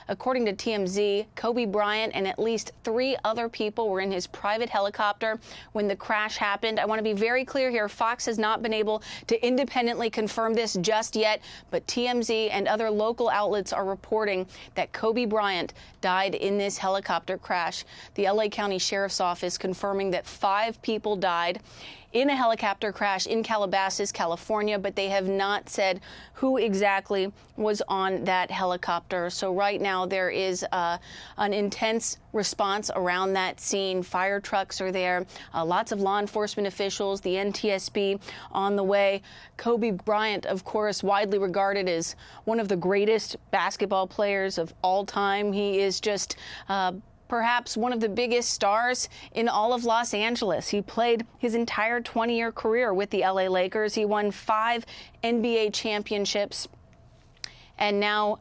According to TMZ, Kobe Bryant and at least 3 other people were in his private helicopter when the crash happened. I want to be very clear here. Fox has not been able to independently confirm this just yet, but TMZ and other local outlets are reporting that Kobe Bryant died in this helicopter crash. The LA County Sheriff's Office confirming that 5 people died in a helicopter crash in Calabasas, California, but they have not said who exactly was on that helicopter. So right now there is an intense response around that scene. Fire trucks are there, lots of law enforcement officials, the NTSB on the way. Kobe Bryant, of course, widely regarded as one of the greatest basketball players of all time. He is just perhaps one of the biggest stars in all of Los Angeles. He played his entire 20-year career with the LA Lakers. He won 5 NBA championships. And now,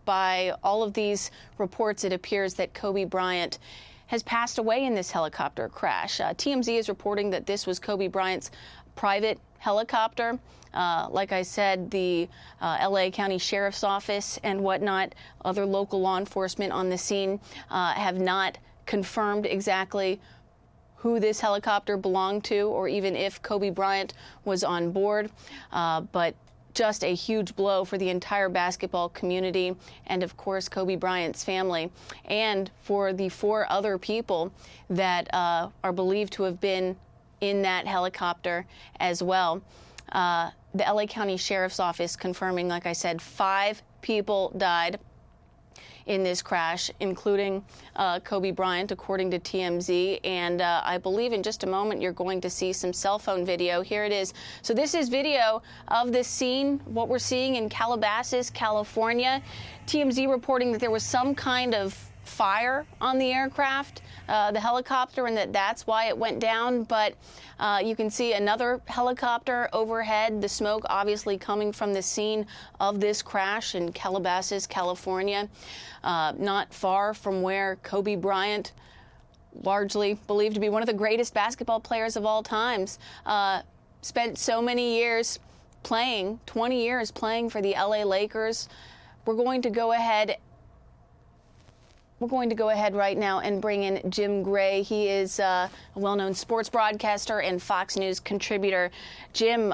by all of these reports, it appears that Kobe Bryant has passed away in this helicopter crash. TMZ is reporting that this was Kobe Bryant's private helicopter. Like I said, the LA County Sheriff's Office and whatnot, other local law enforcement on the scene have not confirmed exactly who this helicopter belonged to or even if Kobe Bryant was on board. But just a huge blow for the entire basketball community and, of course, Kobe Bryant's family, and for the 4 other people that are believed to have been in that helicopter as well. The LA County Sheriff's Office confirming, like I said, 5 people died in this crash, including Kobe Bryant, according to TMZ. And I believe in just a moment you're going to see some cell phone video. Here it is. So this is video of this scene, what we're seeing in Calabasas, California. TMZ reporting that there was some kind of fire on the aircraft, the helicopter, and that's why it went down. But you can see another helicopter overhead, the smoke obviously coming from the scene of this crash in Calabasas, California, not far from where Kobe Bryant, largely believed to be one of the greatest basketball players of all times, spent so many years playing, 20 years playing for the LA Lakers. We're going to go ahead right now and bring in Jim Gray. He is a well-known sports broadcaster and Fox News contributor. Jim,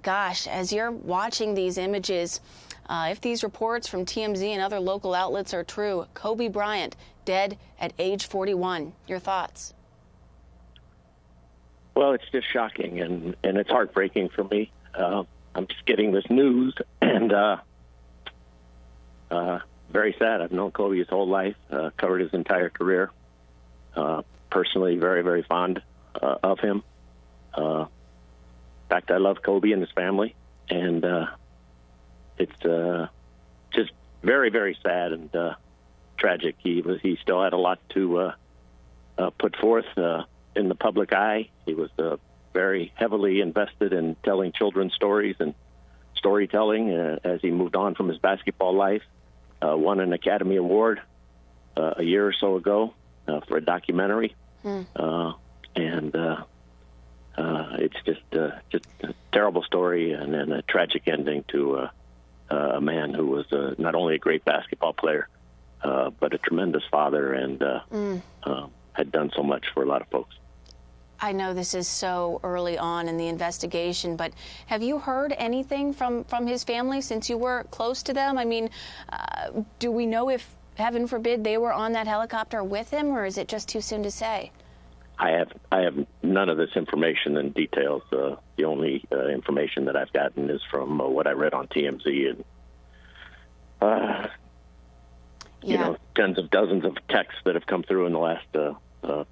gosh, as you're watching these images, if these reports from TMZ and other local outlets are true, Kobe Bryant dead at age 41. Your thoughts? Well, it's just shocking, and it's heartbreaking for me. I'm just getting this news, and very sad. I've known Kobe his whole life, covered his entire career. Personally, very, very fond of him. In fact, I love Kobe and his family, and it's just very, very sad and tragic. He still had a lot to put forth in the public eye. He was very heavily invested in telling children's stories and storytelling as he moved on from his basketball life. Won an Academy Award a year or so ago for a documentary, and it's just a terrible story and a tragic ending to a man who was not only a great basketball player, but a tremendous father and had done so much for a lot of folks. I know this is so early on in the investigation, but have you heard anything from his family since you were close to them? I mean, do we know if, heaven forbid, they were on that helicopter with him, or is it just too soon to say? I have none of this information and details. The only information that I've gotten is from what I read on TMZ and you know, tens of dozens of texts that have come through in the last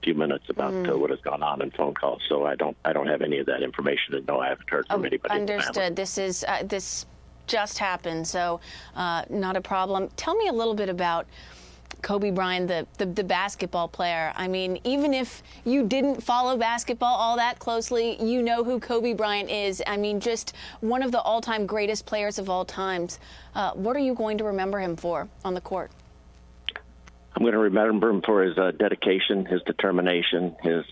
few minutes about what has gone on in phone calls. So I don't have any of that information, and no, I haven't heard from anybody. Understood. This just happened, so not a problem. Tell me a little bit about Kobe Bryant, the basketball player. I mean, even if you didn't follow basketball all that closely, you know who Kobe Bryant is. I mean, just one of the all-time greatest players of all times. What are you going to remember him for on the court? I'm going to remember him for his dedication, his determination, his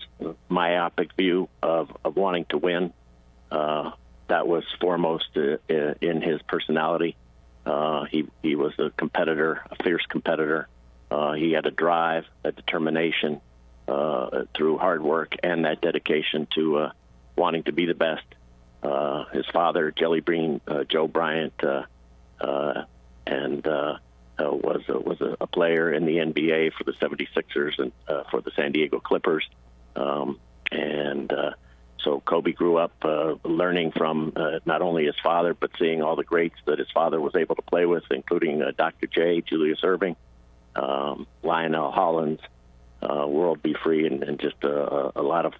myopic view of wanting to win. That was foremost in his personality. He was a competitor, a fierce competitor. He had a drive, a determination through hard work and that dedication to wanting to be the best. His father, Jelly Bean Joe Bryant, was a player in the NBA for the 76ers and for the San Diego Clippers. So Kobe grew up learning from not only his father, but seeing all the greats that his father was able to play with, including Dr. J, Julius Erving, Lionel Hollins, World Be Free, and just a lot of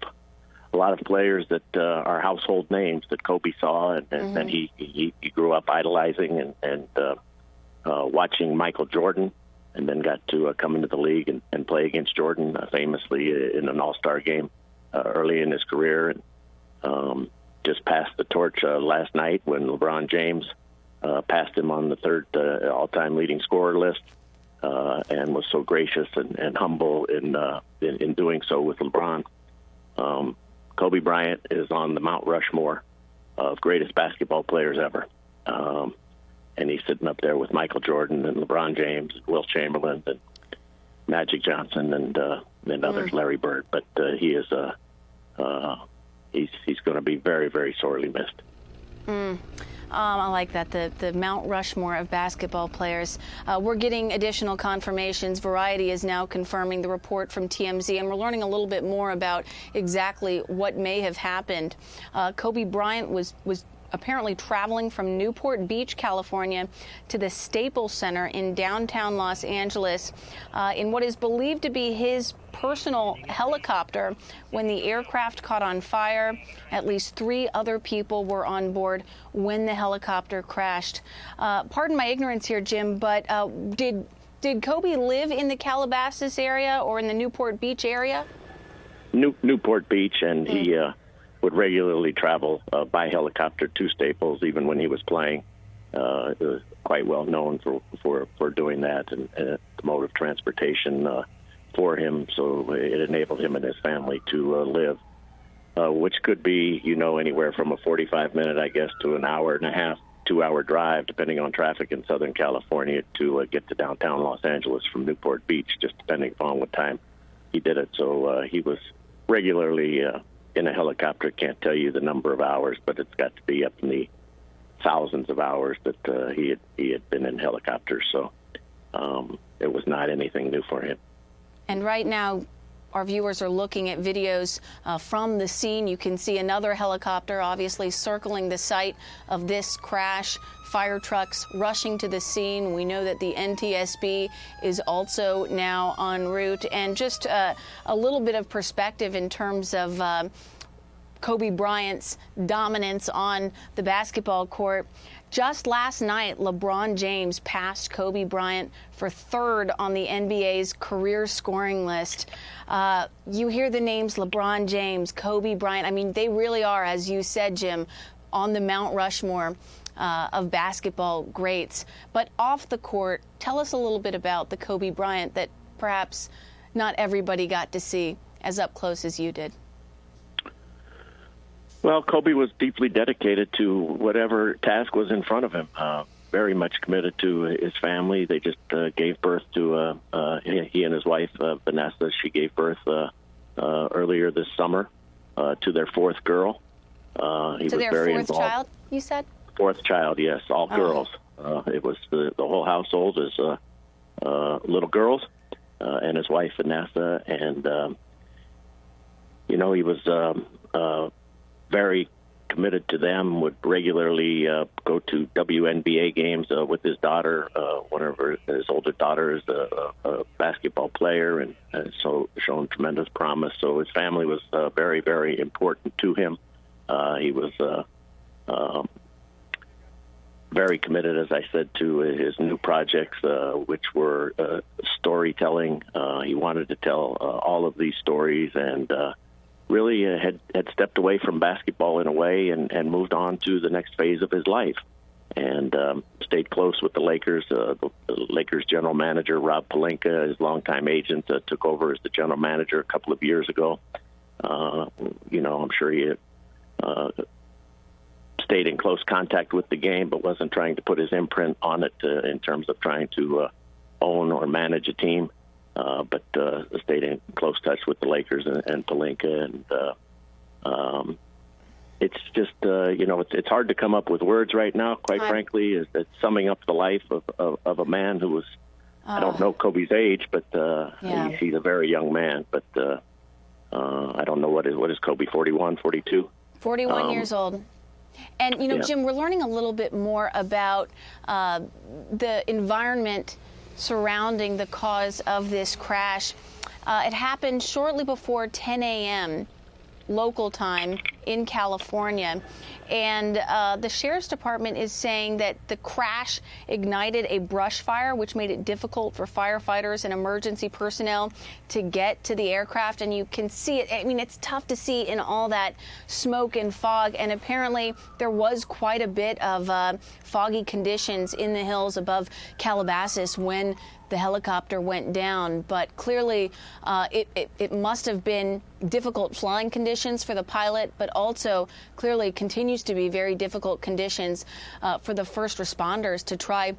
players that are household names that Kobe saw, and then he grew up idolizing and watching Michael Jordan, and then got to come into the league and play against Jordan famously in an all-star game early in his career. And just passed the torch last night when LeBron James passed him on the third all-time leading scorer list, and was so gracious and humble in doing so with LeBron. Kobe Bryant is on the Mount Rushmore of greatest basketball players ever. And he's sitting up there with Michael Jordan and LeBron James, and Wilt Chamberlain, and Magic Johnson, and others, Larry Bird. But he is he's going to be very, very sorely missed. I like that, the Mount Rushmore of basketball players. We're getting additional confirmations. Variety is now confirming the report from TMZ, and we're learning a little bit more about exactly what may have happened. Kobe Bryant was apparently traveling from Newport Beach, California, to the Staples Center in downtown Los Angeles in what is believed to be his personal helicopter when the aircraft caught on fire. At least 3 other people were on board when the helicopter crashed. Pardon my ignorance here, Jim, but did Kobe live in the Calabasas area or in the Newport Beach area? Newport Beach, and he would regularly travel by helicopter to Staples, even when he was playing. It was quite well known for doing that, and the mode of transportation for him. So it enabled him and his family to live, which could be, anywhere from a 45-minute, I guess, to an hour and a half, 2-hour drive, depending on traffic in Southern California, to get to downtown Los Angeles from Newport Beach, just depending upon what time he did it. So he was regularly in a helicopter. Can't tell you the number of hours, but it's got to be up in the thousands of hours that he had been in helicopters. So it was not anything new for him. And right now, our viewers are looking at videos from the scene. You can see another helicopter obviously circling the site of this crash. Fire trucks rushing to the scene. We know that the NTSB is also now en route. And just a little bit of perspective in terms of Kobe Bryant's dominance on the basketball court. Just last night, LeBron James passed Kobe Bryant for 3rd on the NBA's career scoring list. You hear the names LeBron James, Kobe Bryant. I mean, they really are, as you said, Jim, on the Mount Rushmore of basketball greats. But off the court, tell us a little bit about the Kobe Bryant that perhaps not everybody got to see as up close as you did. Well, Kobe was deeply dedicated to whatever task was in front of him, very much committed to his family. They just gave birth to, he and his wife, Vanessa, she gave birth earlier this summer to their 4th girl. He was their very 4th involved. child, you said? 4th child, yes, all girls. It was the whole household is little girls, and his wife, Vanessa. And, he was very committed to them, would regularly go to WNBA games with his daughter. One of his older daughters is a basketball player, and so shown tremendous promise. So his family was very, very important to him. He was very committed, as I said, to his new projects, which were storytelling. He wanted to tell all of these stories, and really had stepped away from basketball in a way and moved on to the next phase of his life, and stayed close with the Lakers. The Lakers general manager, Rob Pelinka, his longtime agent, took over as the general manager a couple of years ago. I'm sure he stayed in close contact with the game, but wasn't trying to put his imprint on it in terms of trying to own or manage a team. But stayed in close touch with the Lakers and Pelinka, and it's just it's hard to come up with words right now. Quite frankly, is that summing up the life of a man who was, I don't know Kobe's age, but he's a very young man. But I don't know what is Kobe, 41, 42? 41 years old. And Jim, we're learning a little bit more about the environment surrounding the cause of this crash. It happened shortly before 10 a.m. local time in California. And the Sheriff's Department is saying that the crash ignited a brush fire, which made it difficult for firefighters and emergency personnel to get to the aircraft. And you can see it. I mean, it's tough to see in all that smoke and fog. And apparently there was quite a bit of foggy conditions in the hills above Calabasas when the helicopter went down, but clearly it must have been difficult flying conditions for the pilot, but also clearly continues to be very difficult conditions for the first responders to try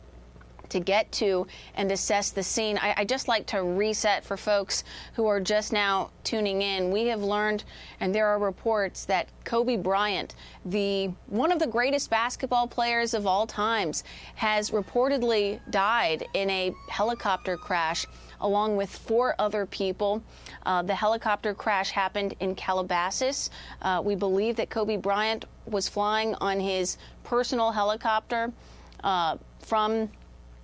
to get to and assess the scene. I just like to reset for folks who are just now tuning in. We have learned, and there are reports, that Kobe Bryant, one of the greatest basketball players of all times, has reportedly died in a helicopter crash along with 4 other people. The helicopter crash happened in Calabasas. We believe that Kobe Bryant was flying on his personal helicopter from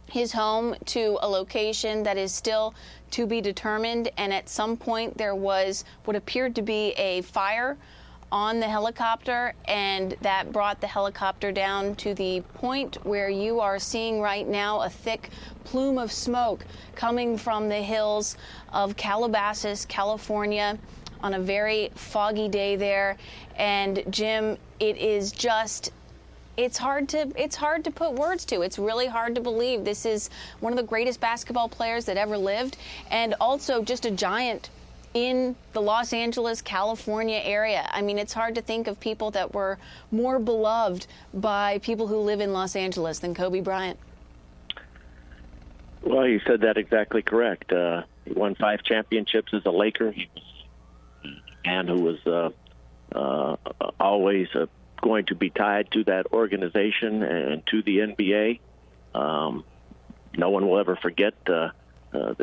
his home to a location that is still to be determined, and at some point there was what appeared to be a fire on the helicopter, and that brought the helicopter down to the point where you are seeing right now a thick plume of smoke coming from the hills of Calabasas, California, on a very foggy day there. And Jim, it is just, it's hard to put words to. It's really hard to believe. This is one of the greatest basketball players that ever lived, and also just a giant in the Los Angeles, California area. I mean, it's hard to think of people that were more beloved by people who live in Los Angeles than Kobe Bryant. Well, you said that exactly correct. He won 5 championships as a Laker. He was a man who was always going to be tied to that organization and to the NBA. No one will ever forget the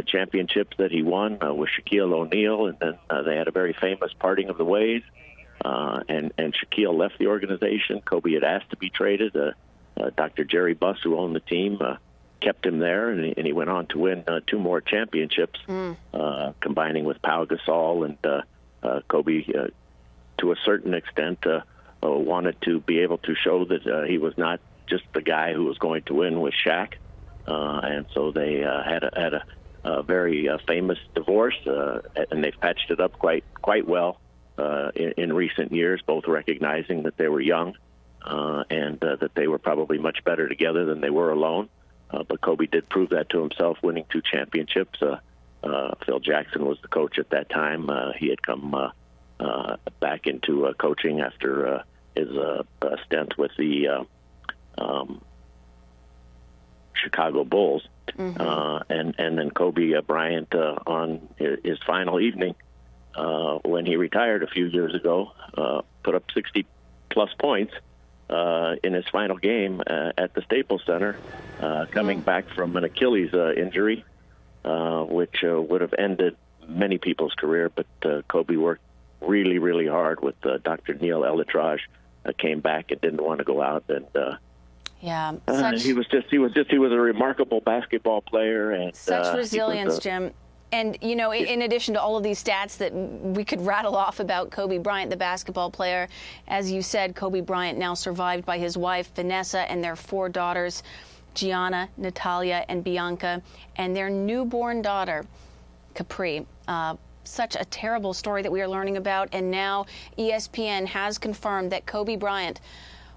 championships that he won with Shaquille O'Neal, and then they had a very famous parting of the ways. And Shaquille left the organization. Kobe had asked to be traded. Dr. Jerry Buss, who owned the team, kept him there, and he went on to win 2 more championships, combining with Pau Gasol. And Kobe, to a certain extent, wanted to be able to show that he was not just the guy who was going to win with Shaq. And so they had a very famous divorce, and they've patched it up quite well in recent years, both recognizing that they were young and that they were probably much better together than they were alone. But Kobe did prove that to himself, winning 2 championships. Phil Jackson was the coach at that time. He had come back into coaching after his stint with the Chicago Bulls. And then Kobe Bryant on his final evening when he retired a few years ago put up 60-plus points in his final game at the Staples Center, coming back from an Achilles injury, which would have ended many people's career. But Kobe worked really, really hard with Dr. Neil Elitrage. Came back and didn't want to go out, and he was a remarkable basketball player, and such resilience, Jim. And in addition to all of these stats that we could rattle off about Kobe Bryant, the basketball player, as you said, Kobe Bryant now survived by his wife Vanessa and their 4 daughters, Gianna, Natalia, and Bianca, and their newborn daughter, Capri. Such a terrible story that we are learning about, and now ESPN has confirmed that Kobe Bryant,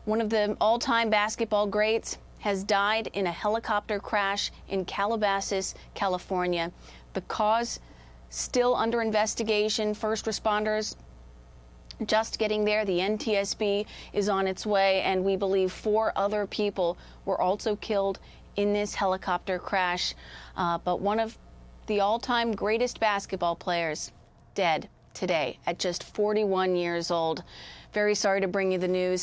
one of the all-time basketball greats, has died in a helicopter crash in Calabasas, California. The cause still under investigation. First responders just getting there. The NTSB is on its way, and we believe 4 other people were also killed in this helicopter crash. But one of the all-time greatest basketball players dead today at just 41 years old. Very sorry to bring you the news.